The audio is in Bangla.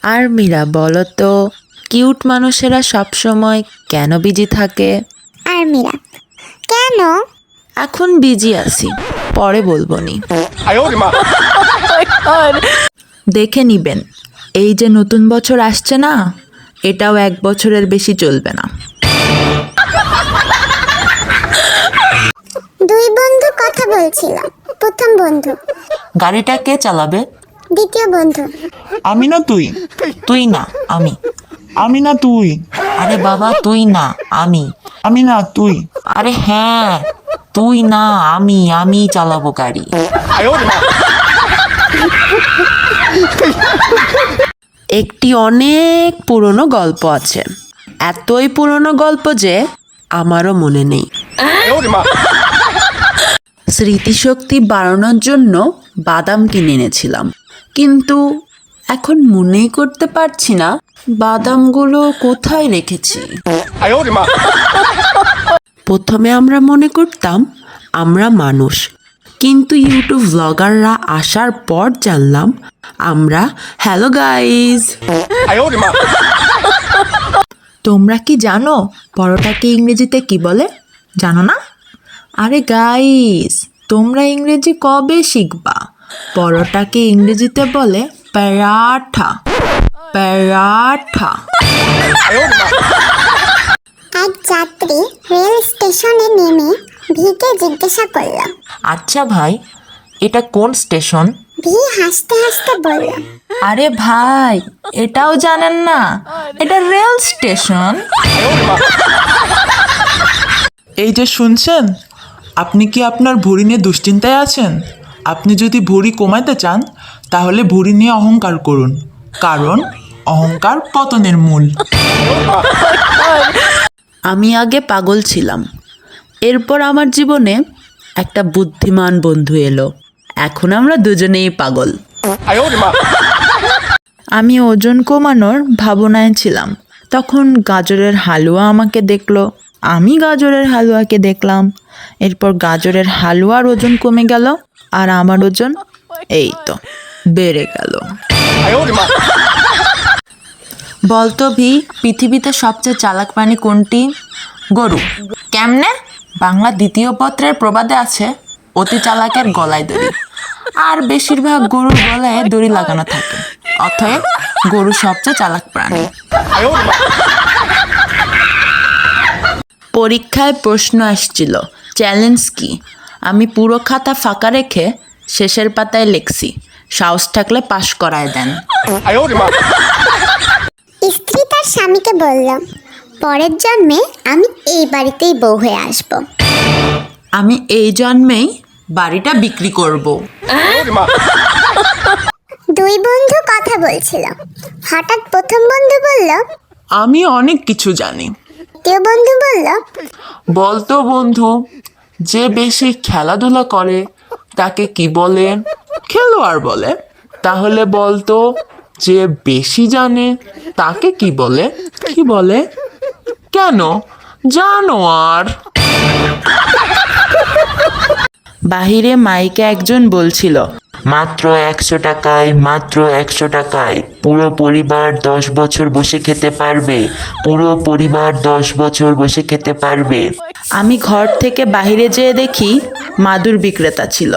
আর মীরা বলো তো, কিউট মানুষেরা সবসময় কেন বিজি থাকে? আর মীরা, কেন? এখন বিজি আছি, পরে বলবো নি। দেখে নিবেন, এই যে নতুন বছর আসছে না, এটাও 1 বছরের বেশি চলবে না। দুই বন্ধু কথা বলছিল। প্রথম বন্ধু। গাড়িটা কে চালাবে? দ্বিতীয় বন্ধু। আমি না তুই? তুই না আমি। আমি না তুই? আরে বাবা তুই না আমি। আমি না তুই? আরে হ্যাঁ, তুই না আমি চালাবো গাড়ি। একটি অনেক পুরনো গল্প আছে, এতই পুরনো গল্প যে আমারও মনে নেই। স্মৃতিশক্তি বাড়ানোর জন্য বাদাম কিনে এনেছিলাম, কিন্তু এখন মনেই করতে পারছি না বাদামগুলো কোথায় রেখেছি। প্রথমে আমরা মনে করতাম আমরা মানুষ, কিন্তু ইউটিউব ব্লগাররা আসার পর জানলাম আমরা হ্যালো গাইজ। তোমরা কি জানো পরোটাকে ইংরেজিতে কি বলে? জানো না? আরে গাইস, তোমরা ইংরেজি কবে শিখবা? পরোটাকে ইংরেজিতে বলে পরাঠা। পরাঠা। এক যাত্রী রেল স্টেশনে নেমে ভিকে জিজ্ঞাসা করল। আচ্ছা ভাই, এটা কোন স্টেশন? ভি হাসতে হাসতে বলল, আরে ভাই, এটাও জানেন না? এটা রেল স্টেশন। এই যে শুনছেন, আপনি কি আপনার ভুঁড়ি নিয়ে দুশ্চিন্তায় আছেন? আপনি যদি ভুঁড়ি কমাতে চান তাহলে ভুঁড়ি নিয়ে অহংকার করুন, কারণ অহংকার পতনের মূল। আমি আগে পাগল ছিলাম, এরপর আমার জীবনে একটা বুদ্ধিমান বন্ধু এলো, এখন আমরা দুজনেই পাগল। আমি ওজন কমানোর ভাবনায় ছিলাম, তখন গাজরের হালুয়া আমাকে দেখলো, আমি গাজরের হালুয়াকে দেখলাম, এরপর গাজরের হালুয়ার ওজন কমে গেল, আর আমার ওজন এই তো বেড়ে গেল। বলতো ভি, পৃথিবীতে সবচেয়ে চালাক প্রাণী কোনটি? গরু। কেমনে? বাংলা 2য় পত্রের প্রবাদে আছে, অতি চালাকের গলায় দড়ি। আর বেশিরভাগ গরুর গলায় দড়ি লাগানো থাকে, অতএব গরু সবচেয়ে চালাক প্রাণী। পরীক্ষায় প্রশ্ন আসছিল, চ্যালেঞ্জ কি? আমি পুরো খাতা ফাঁকা রেখে শেষের পাতায় লিখছি, সাহস থাকলে পাশ করায় দেন। স্ত্রী তার স্বামীকে বলল, পরের জন্মে আমি এই বাড়িতেই বউ হয়ে আসব। আমি এই জন্মেই বাড়িটা বিক্রি করব। দুই বন্ধু কথা বলছিল, হঠাৎ প্রথম বন্ধু বলল, আমি অনেক কিছু জানি। দ্বিতীয় বন্ধু বলল, বলতো বন্ধু, যে বেশি খেলাধুলা করে তাকে কি বলে? খেলোয়াড় বলে। তাহলে বলতো, যে বেশি জানে তাকে কি বলে? কি বলে? কেন? জানোয়ার। বাহিরে মাইকে একজন বলছিল, মাত্র 100 টাকায় পুরো পরিবার 10 বছর বসে খেতে পারবে। পুরো পরিবার 10 বছর বসে খেতে পারবে। আমি ঘর থেকে বাহিরে যেয়ে দেখি মাদুর বিক্রেতা ছিল।